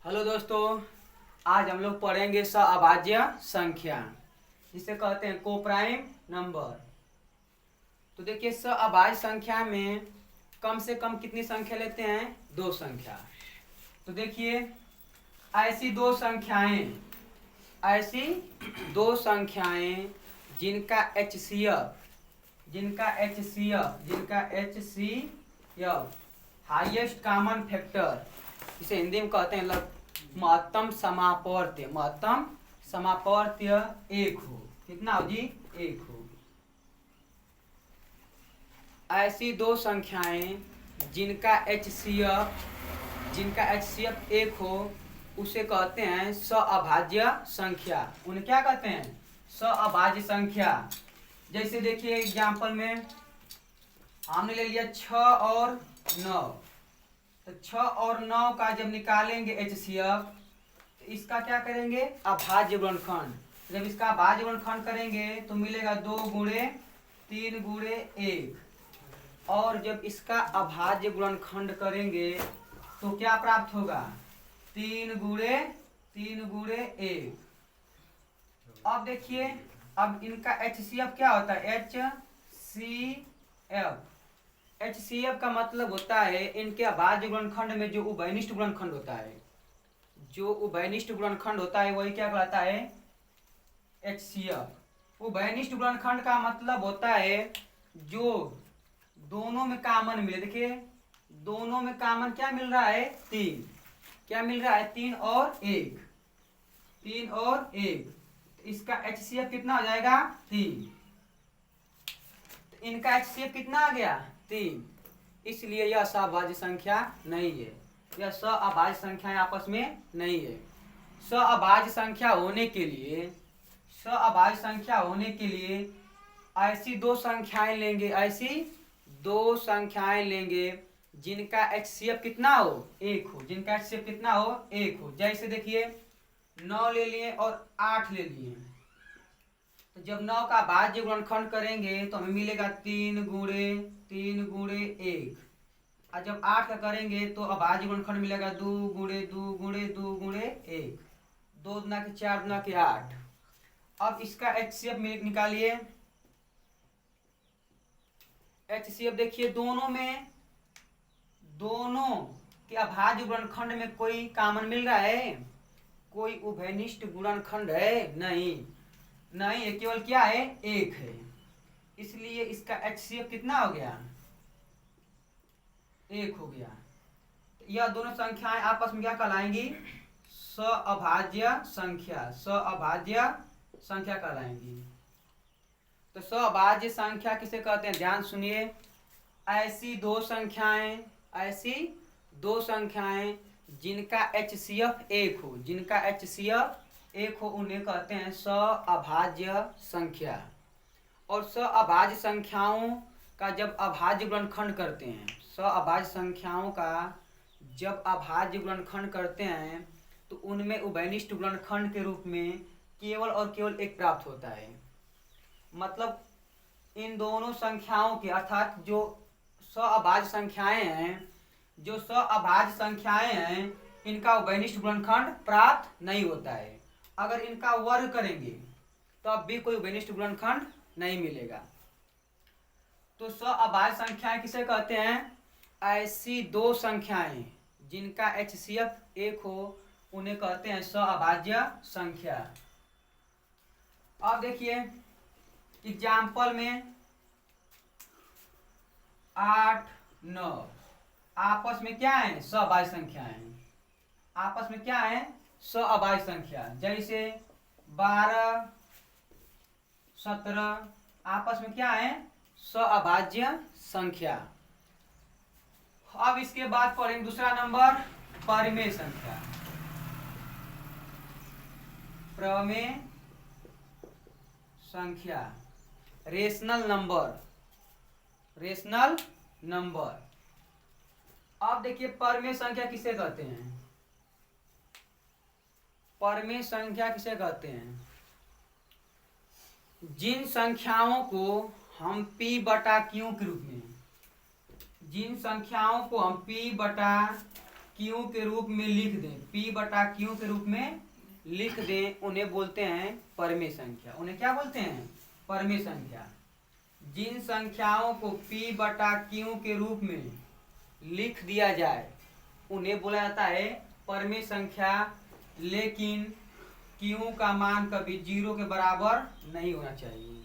Hello दोस्तों, आज हम लोग पढ़ेंगे सअभाज्य संख्या, जिसे कहते हैं कोप्राइम नंबर। तो देखिए, सअभाज्य संख्या में कम से कम कितनी संख्या लेते हैं? दो संख्या। तो देखिए, ऐसी दो संख्याएं जिनका HCF हाईएस्ट कॉमन फैक्टर, इसे हिंदी में कहते हैं महत्तम समापर्त्य एक हो। कितना हो जी? एक हो। ऐसी दो संख्याएं जिनका HCF एक हो, उसे कहते हैं सअभाज्य संख्या। उन्हें क्या कहते हैं? सअभाज्य संख्या। जैसे देखिए, एग्जाम्पल में हमने ले लिया 6 और 9। तो 6 और 9 का जब निकालेंगे HCF, तो इसका क्या करेंगे? अभाज्य गुणनखंड। जब इसका अभाज्य गुणनखंड करेंगे तो मिलेगा 2 गुणे 3 गुणे 1। और जब इसका अभाज्य गुणनखंड करेंगे तो क्या प्राप्त होगा? 3 गुणे 1। अब देखिए, अब इनका HCF क्या होता है? HCF का मतलब होता है इनके अभाज्य गुणनखंड में जो उभयनिष्ठ गुणनखंड होता है, वही क्या कहलाता है? HCF। उभयनिष्ठ गुणनखंड का मतलब होता है जो दोनों में कॉमन मिले। देखिए, दोनों में कॉमन क्या मिल रहा है? 3। क्या मिल रहा है? 3 और 1। इसका HCF कितना हो जाएगा? 3। तो इनका HCF कितना आ गया? 3। इसलिए यह सअभाज्य संख्या नहीं है। यह सअभाज्य संख्याएं आपस में नहीं है। सअभाज्य संख्या होने के लिए ऐसी दो संख्याएं लेंगे जिनका HCF कितना हो? एक हो। जैसे देखिए, 9 ले लिए और 8 ले लिए। तो जब 9 का भाज्य गुणनखंड करेंगे तो हमें मिलेगा 3 गुणे 1। और जब 8 का करेंगे तो अभाज्य गुणनखंड मिलेगा 2 गुणे 1। 2 दूना के 4 दूना के 8। अब इसका HCF निकालिए। HCF देखिए, दोनों के अभाज्य गुणनखंड में कोई कॉमन मिल रहा है? कोई उभयनिष्ठ गुणनखंड है? नहीं है। केवल क्या है? एक है। इसलिए इसका HCF कितना हो गया? 1 हो गया। यह दोनों संख्याएं आपस में क्या कहलाएंगी? सअभाज्य संख्या कहलाएंगी। तो सअभाज्य संख्या किसे कहते हैं? ध्यान सुनिए। ऐसी दो संख्याएं जिनका HCF एक हो, उन्हें कहते हैं सअभाज्य संख्या। और सअभाज्य संख्याओं का जब अभाज्य गुणनखंड करते हैं तो उनमें उभयनिष्ठ गुणनखंड के रूप में केवल और केवल एक प्राप्त होता है। मतलब इन दोनों संख्याओं के, अर्थात जो सअभाज्य संख्याएं हैं, इनका उभयनिष्ठ गुणनखंड प्राप्त नहीं होता है। अगर इनका वर्ग करेंगे तो अब भी कोई उभयनिष्ठ गुणनखंड नहीं मिलेगा। तो सअभाज्य संख्याएं किसे कहते हैं? ऐसी दो संख्याएं जिनका HCF एक हो, उन्हें कहते हैं सअभाज्य संख्या। अब देखिए, एग्जाम्पल में 8, 9 आपस में क्या है? सअभाज्य संख्या। जैसे 12, 17 आपस में क्या है? सअभाज्य संख्या। अब इसके बाद पढ़ेंगे दूसरा नंबर, परिमेय संख्या, रेशनल नंबर। अब देखिए, परिमेय संख्या किसे कहते हैं? जिन संख्याओं को हम P बटा Q के रूप में क्यू के रूप में लिख दें, p बटा क्यू के रूप में लिख दें, उन्हें बोलते हैं परमेय संख्या। उन्हें क्या बोलते हैं? परमेय संख्या। जिन संख्याओं को p बटा क्यू के रूप में लिख दिया जाए उन्हें बोला जाता है परमेय संख्या, लेकिन क्यू का मान कभी 0 के बराबर नहीं होना चाहिए।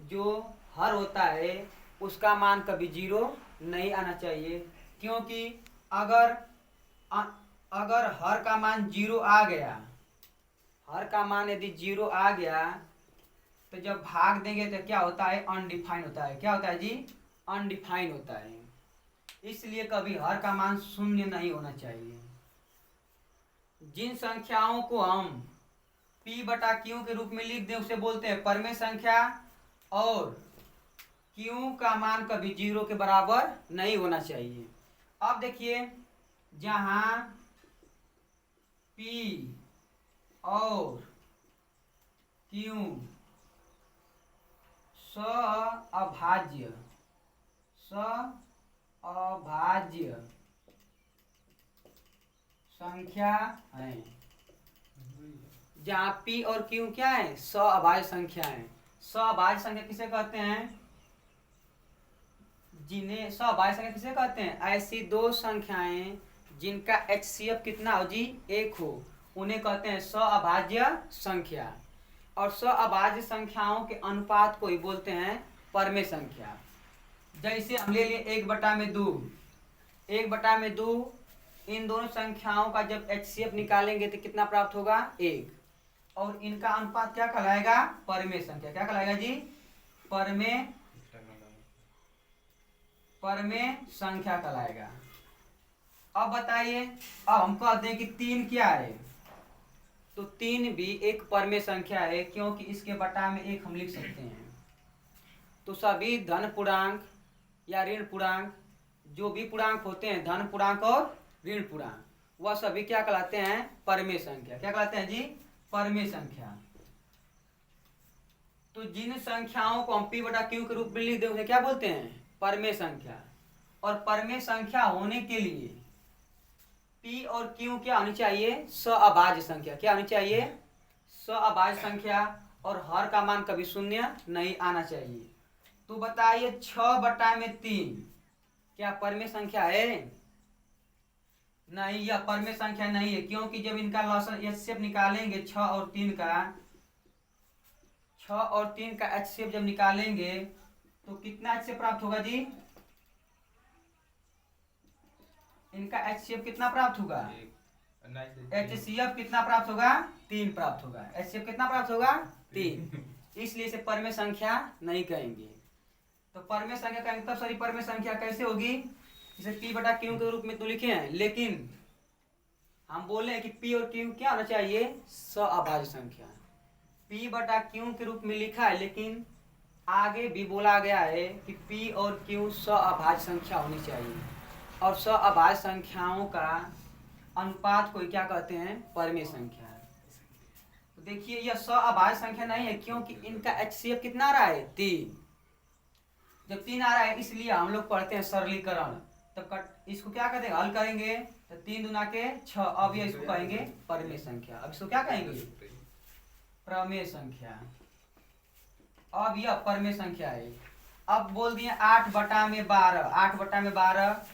जो हर होता है उसका मान कभी 0 नहीं आना चाहिए, क्योंकि अगर हर का मान 0 आ गया, हर का मान यदि 0 आ गया तो जब भाग देंगे तो क्या होता है? अनडिफाइन होता है। क्या होता है जी? अनडिफाइन होता है। इसलिए कभी हर का मान 0 नहीं होना चाहिए। जिन संख्याओं को हम p बटा क्यू के रूप में लिख दें उसे बोलते हैं परमेय संख्या, और क्यू का मान कभी 0 के बराबर नहीं होना चाहिए। अब देखिए, जहां p और क्यू अभाज्य संख्या है, जहाँ p और q क्या है? अभाज्य संख्या है। अभाज्य संख्या किसे कहते हैं? जिन्हें अभाज्य संख्या किसे कहते हैं? ऐसी दो संख्याएं जिनका HCF कितना हो जी? 1 हो, उन्हें कहते हैं अभाज्य संख्या। और अभाज्य संख्याओं के अनुपात को ही बोलते हैं परमेय संख्या। जैसे हम ले लिए 1/2, 1/2, इन दोनों संख्याओं का जब HCF निकालेंगे तो कितना प्राप्त होगा? 1। और इनका अनुपात क्या कहलाएगा? परमेय संख्या। क्या कहलाएगा जी? परमेय संख्या कहलाएगा। अब बताइए, अब हम कहते हैं कि 3 क्या है? तो 3 भी एक परमेय संख्या है, क्योंकि इसके बटा में 1 हम लिख सकते हैं। तो सभी धन पूर्णांक या ऋण पूर्णांक, जो भी पूर्णांक होते हैं, धन पूर्णांक और ऋण पूर्णांक, वह सभी क्या कहलाते हैं? परमेय संख्या। क्या कहलाते हैं जी? परमेय संख्या। तो जिन संख्याओं को हम p बटा क्यू के रूप में लिख दें उन्हें क्या बोलते हैं? परमेय संख्या। और परमेय संख्या होने के लिए p और q क्या होनी चाहिए? अभाज्य संख्या। क्या होनी चाहिए? अभाज्य संख्या। और हर का मान कभी 0 नहीं आना चाहिए। तो बताइए 6/3 क्या परमेय संख्या है? नहीं, यह परमेय संख्या नहीं है, क्योंकि जब इनका लॉसन HCF निकालेंगे 6 और 3 का HCF जब निकालेंगे तो कितना HCF प्राप्त होगा जी? इनका HCF कितना प्राप्त होगा? HCF कितना प्राप्त होगा? 3 प्राप्त होगा। HCF कितना प्राप्त होगा? 3। इसलिए इसे परमेय संख्या नहीं कहेंगे। तो परमेय संख्या कहेंगे तब सारी परमेय संख्या कैसे होगी? इसे p बटा क्यू के रूप में तो लिखे हैं, लेकिन हम बोले कि p और q क्या होना चाहिए? अभाज्य संख्या। p बटा क्यू के रूप में लिखा है, लेकिन आगे भी बोला गया है कि p और q अभाज्य संख्या होनी चाहिए। और अभाज्य संख्याओं का अनुपात को क्या कहते हैं? परमेय संख्या। तो देखिए, यह अभाज्य संख्या नहीं है, क्योंकि इनका HCF कितना आ रहा है? 3। जब 3 आ रहा है, इसलिए हम लोग पढ़ते हैं सरलीकरण। तो इसको क्या कहते हैं? हल करेंगे तो 3 दूना के 6। अब ये इसको कहेंगे परमेय संख्या। अब इसको क्या कहेंगे? प्रमेय संख्या। अब यह परमेय संख्या है। अब बोल दिए 8/12। 8/12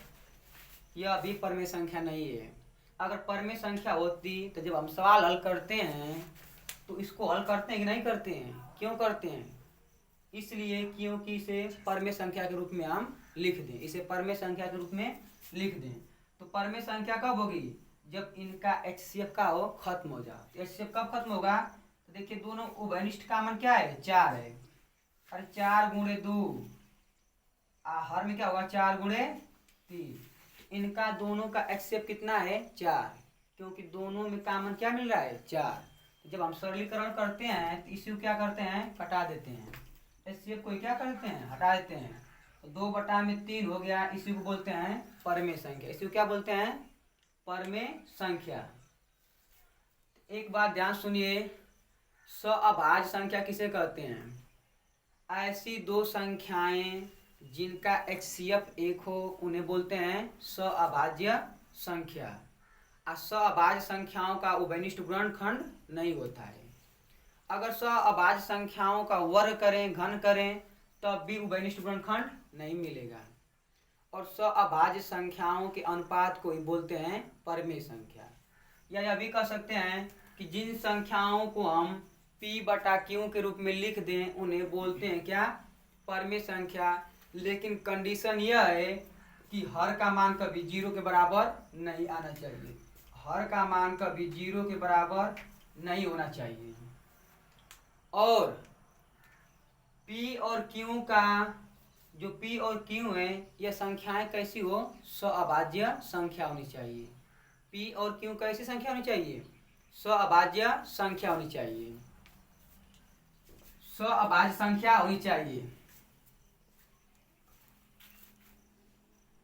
यह भी परमेय संख्या नहीं है। अगर परमेय संख्या होती तो जब हम सवाल हल करते हैं तो इसको हल करते हैं कि नहीं करते हैं? क्यों करते हैं? इसलिए क्योंकि इसे परमेय संख्या के रूप में हम लिख दें, इसे परमेय संख्या के रूप में लिख दें। तो परमेय संख्या कब होगी? जब इनका HCF का हो खत्म हो जाए। HCF कब खत्म होगा? तो देखिए, दोनों उभयनिष्ठ का मान क्या है? 4 है। अरे 4 × 2, हर में क्या होगा? 4 × 3। इनका दोनों का HCF कितना है? 4, क्योंकि दोनों में का मान क्या मिल रहा है? 4। तो जब हम सरलीकरण करते हैं तो इसी को क्या करते हैं? कटा देते हैं। HCF को क्या करते हैं? हटा देते हैं। तो 2/3 हो गया। इसी को बोलते हैं परमेय संख्या। इसी को क्या बोलते हैं? परमेय संख्या। एक बात ध्यान सुनिए, अभाज्य संख्या किसे कहते हैं? ऐसी दो संख्याएं जिनका HCF 1 हो उन्हें बोलते हैं अभाज्य संख्या। सअभाज्य संख्याओं का उभयनिष्ठ गुणनखंड नहीं होता है। अगर सअभाज्य संख्याओं का वर्ग करें, घन करें, तब भी उभयनिष्ठ गुणनखंड नहीं मिलेगा। और सअभाज्य संख्याओं के अनुपात को ही बोलते हैं परमेय संख्या। या यह भी कह सकते हैं कि जिन संख्याओं को हम P/Q के रूप में लिख दें उन्हें बोलते हैं क्या? परमेय संख्या। लेकिन कंडीशन यह है कि हर का मान कभी 0 के बराबर नहीं आना चाहिए। हर का मान कभी 0 के बराबर नहीं होना चाहिए। और P और Q का जो P और Q है, यह संख्याएं कैसी हो? सअभाज्य संख्या होनी चाहिए। P और Q कैसी संख्या होनी चाहिए? सअभाज्य संख्या होनी चाहिए। सअभाज्य संख्या होनी चाहिए।